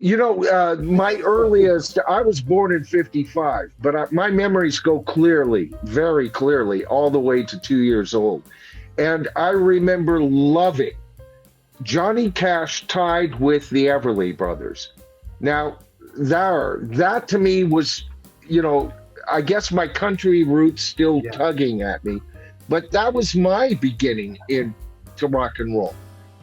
My earliest, I was born in 55, but my memories go clearly, very clearly, all the way to 2 years old. And I remember loving Johnny Cash tied with the Everly Brothers. Now, that to me was, I guess my country roots still Yeah. tugging at me, but that was my beginning into rock and roll.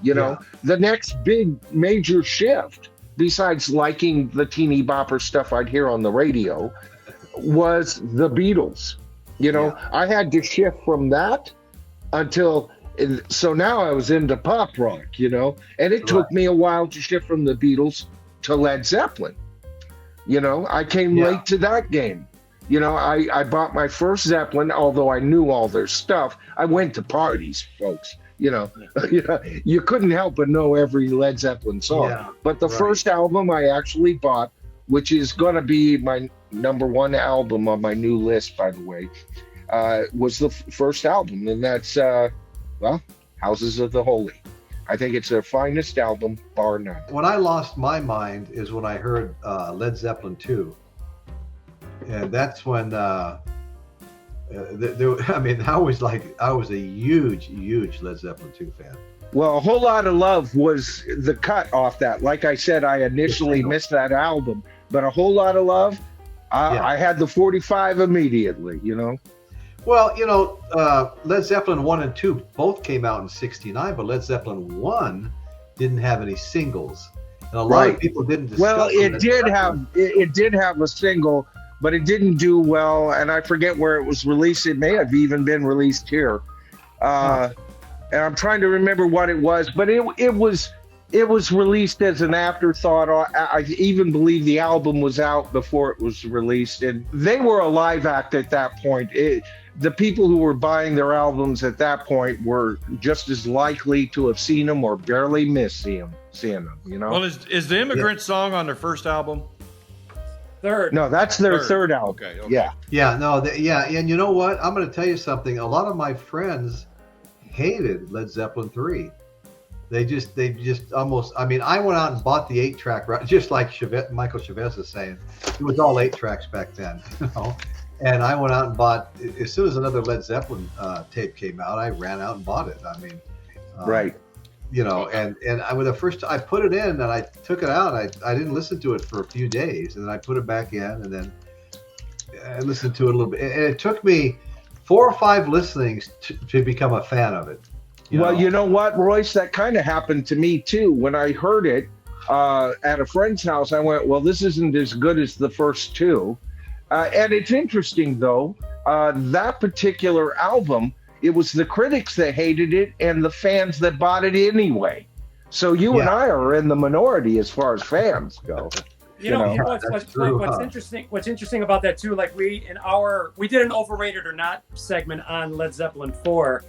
Yeah. The next big major shift, besides liking the teeny bopper stuff I'd hear on the radio, was the Beatles. Yeah. I had to shift from that until so now I was into pop rock, and it Right. took me a while to shift from the Beatles to Led Zeppelin. I came Yeah. late to that game. I bought my first Zeppelin, although I knew all their stuff. I went to parties, folks. You couldn't help but know every Led Zeppelin song. Yeah. But the Right. first album I actually bought, which is going to be my number one album on my new list, by the way, was the first album, and that's Houses of the Holy. I think it's their finest album, bar none. When I lost my mind is when I heard Led Zeppelin 2. And that's when I was a huge Led Zeppelin 2 fan. Well, A Whole Lot of Love was the cut off that. Like I said, I initially missed that album, but A Whole Lot of Love, I had the 45 immediately, Well, Led Zeppelin 1 and 2 both came out in '69, but Led Zeppelin 1 didn't have any singles. And a lot of people didn't discuss Well, it Led did Zeppelin. it did have a single, but it didn't do well, and I forget where it was released. It may have even been released here. And I'm trying to remember what it was, but it was released as an afterthought. I even believe the album was out before it was released, and they were a live act at that point. The people who were buying their albums at that point were just as likely to have seen them or barely miss seeing them. Well, is the Immigrant Song on their first album? Third. No, that's their third album. Okay. Yeah. Yeah, no, and you know what? I'm going to tell you something. A lot of my friends hated Led Zeppelin 3. They just almost. I mean, I went out and bought the 8-track, just like Michael Chavez is saying. It was all 8 tracks back then, And I went out and bought, as soon as another Led Zeppelin tape came out, I ran out and bought it. I mean, Right. And when the first I put it in and I took it out, I didn't listen to it for a few days, and then I put it back in, and then I listened to it a little bit. And it took me 4 or 5 listenings to become a fan of it. You know what, Royce? That kind of happened to me too. When I heard it at a friend's house, I went, well, this isn't as good as the first 2. And it's interesting, though, that particular album, it was the critics that hated it and the fans that bought it anyway. So you and I are in the minority as far as fans go. What's interesting about that too, like we did an overrated or not segment on Led Zeppelin 4.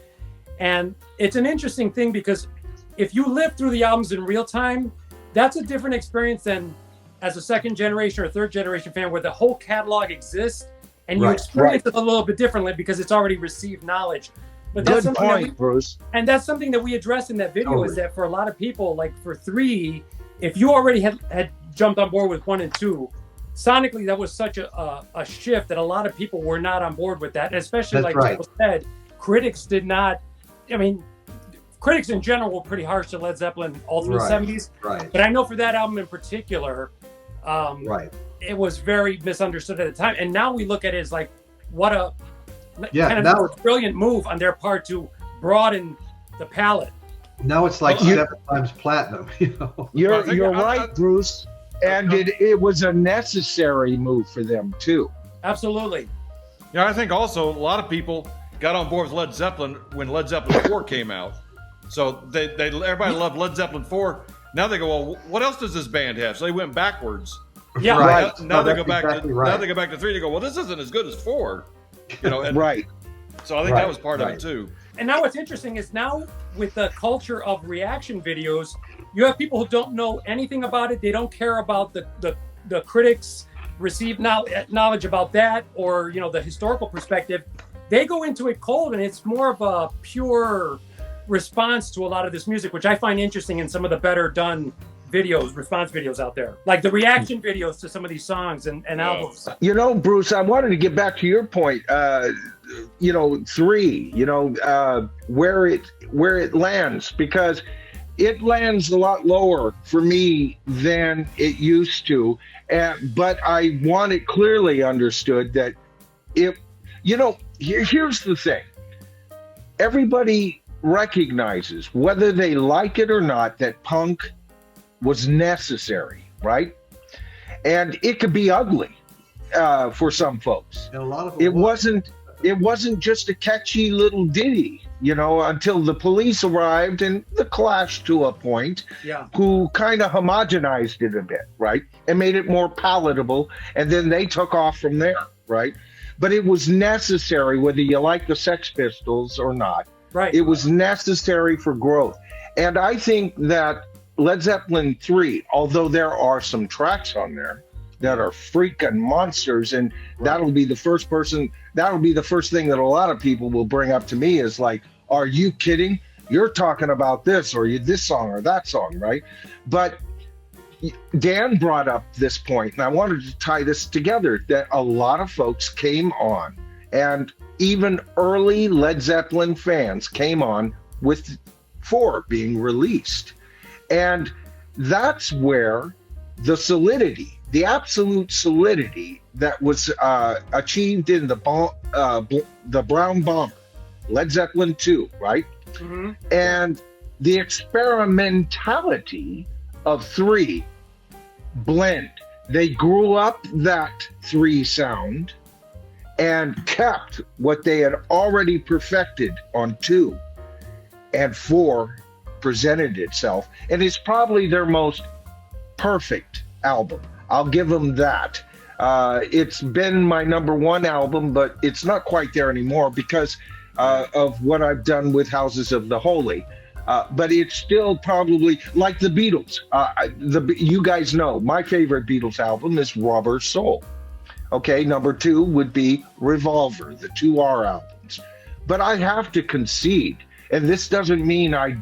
And it's an interesting thing because if you live through the albums in real time, that's a different experience than as a second generation or third generation fan where the whole catalog exists and you experience it a little bit differently because it's already received knowledge. But that's Good point, Bruce. And that's something that we addressed in that video is that for a lot of people, like for 3, if you already had jumped on board with 1 and 2, sonically that was such a shift that a lot of people were not on board with that. And especially Joe said, critics did not. I mean, critics in general were pretty harsh to Led Zeppelin all through the 70s. Right. But I know for that album in particular, it was very misunderstood at the time. And now we look at it as like, what a brilliant move on their part to broaden the palette. Now it's like 7 times platinum. You're right, Bruce. And it was a necessary move for them, too. Absolutely. Yeah, I think also a lot of people got on board with Led Zeppelin when Led Zeppelin 4 came out. So everybody loved Led Zeppelin 4. Now they go, well, what else does this band have? So they went backwards. Yeah, right. Now they go back to 3. They go, well, this isn't as good as 4. Right. So I think that was part of it too. And now what's interesting is now with the culture of reaction videos, you have people who don't know anything about it. They don't care about the critics receive knowledge about that or the historical perspective. They go into it cold, and it's more of a pure response to a lot of this music, which I find interesting in some of the better done videos, response videos out there, like the reaction videos to some of these songs and albums. You know, Bruce, I wanted to get back to your point. You know, 3. You know, where it lands, because it lands a lot lower for me than it used to. But I want it clearly understood that you know, here's the thing. Everybody recognizes, whether they like it or not, that punk was necessary, right? And it could be ugly for some folks. And a lot of It wasn't just a catchy little ditty, you know, until the Police arrived and the Clash to a point, who kind of homogenized it a bit, right? And made it more palatable. And then they took off from there, right? But it was necessary, whether you like the Sex Pistols or not. Right. It was necessary for growth. And I think that Led Zeppelin 3, although there are some tracks on there that are freaking monsters, and that'll be the first thing that a lot of people will bring up to me is like, are you kidding? You're talking about this or this song or that song, right? But Dan brought up this point, and I wanted to tie this together, that a lot of folks came on, and even early Led Zeppelin fans came on with 4 being released. And that's where the solidity, the absolute solidity that was achieved in the Brown Bomber, Led Zeppelin 2, right? Mm-hmm. And the experimentality of 3 blend. They grew up that 3 sound and kept what they had already perfected on 2, and 4 presented itself, and it's probably their most perfect album. I'll give them that. It's been my #1 album, but it's not quite there anymore because of what I've done with Houses of the Holy. But it's still probably like the Beatles. You guys know my favorite Beatles album is Rubber Soul. Okay, #2 would be Revolver, the 2R albums. But I have to concede, and this doesn't mean I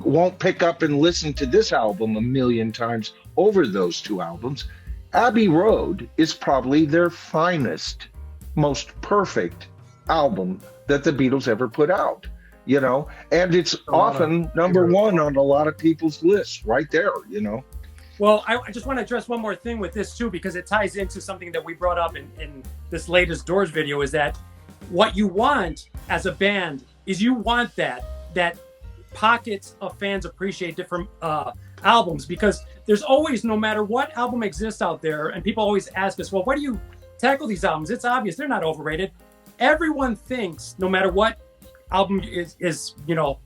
won't pick up and listen to this album a million times over those 2 albums. Abbey Road is probably their finest, most perfect album that the Beatles ever put out, you know, and it's often #1 on a lot of people's lists right there, you know. Well, I just want to address one more thing with this too, because it ties into something that we brought up in this latest Doors video, is that what you want as a band is you want that pockets of fans appreciate different albums, because there's always, no matter what album exists out there, and people always ask us, well, why do you tackle these albums? It's obvious they're not overrated. Everyone thinks, no matter what album is you know,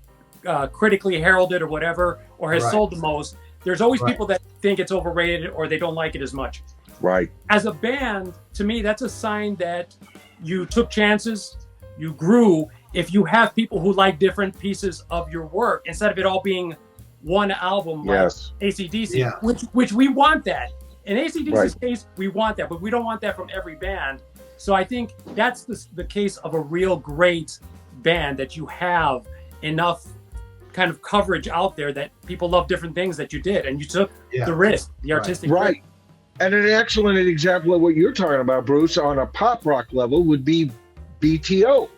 critically heralded or whatever, or has sold the most, there's always people that think it's overrated or they don't like it as much. Right. As a band, to me, that's a sign that you took chances, you grew. If you have people who like different pieces of your work, instead of it all being one album, like AC/DC, which we want that. In AC/DC's case, we want that, but we don't want that from every band. So I think that's the case of a real great band, that you have enough kind of coverage out there that people love different things that you did, and you took the risk, the artistic risk. And an excellent example of what you're talking about, Bruce, on a pop rock level would be BTO.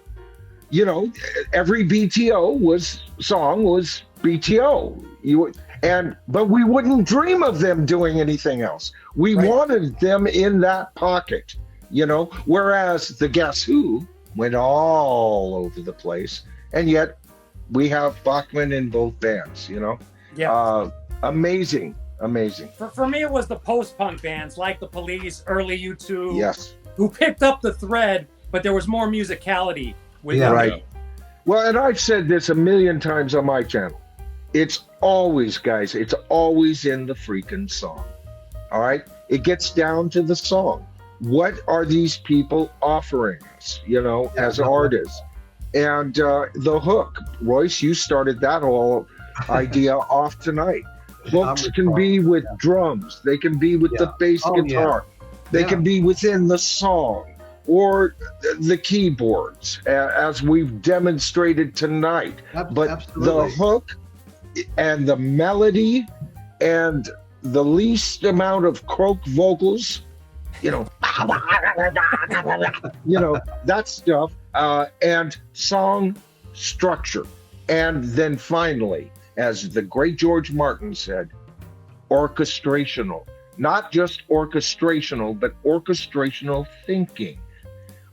You know, every BTO song was BTO. But we wouldn't dream of them doing anything else. We wanted them in that pocket, you know, whereas the Guess Who went all over the place, and yet we have Bachman in both bands, you know. Amazing. For me, it was the post-punk bands like the Police, early U2, who picked up the thread, but there was more musicality with them. Well, and I've said this a million times on my channel. It's always, guys, it's always in the freaking song. All right? It gets down to the song. What are these people offering us, you know, as artists? And the hook. Royce, you started that whole idea off tonight. Hooks can be with drums. They can be with the bass guitar. They can be within the song or the keyboards, as we've demonstrated tonight. But the hook and the melody and the least amount of croak vocals, you know, that stuff, and song structure. And then finally, as the great George Martin said, orchestrational. Not just orchestrational, but orchestrational thinking.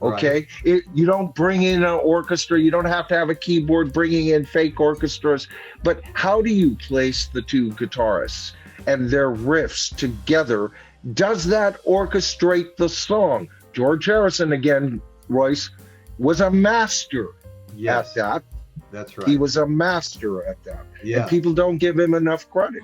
Okay, Right. you don't bring in an orchestra. You don't have to have a keyboard bringing in fake orchestras. But how do you place the two guitarists and their riffs together? Does that orchestrate the song? George Harrison, again, Royce, was a master Yes, at that. that's right. He was a master at that. Yeah. And people don't give him enough credit.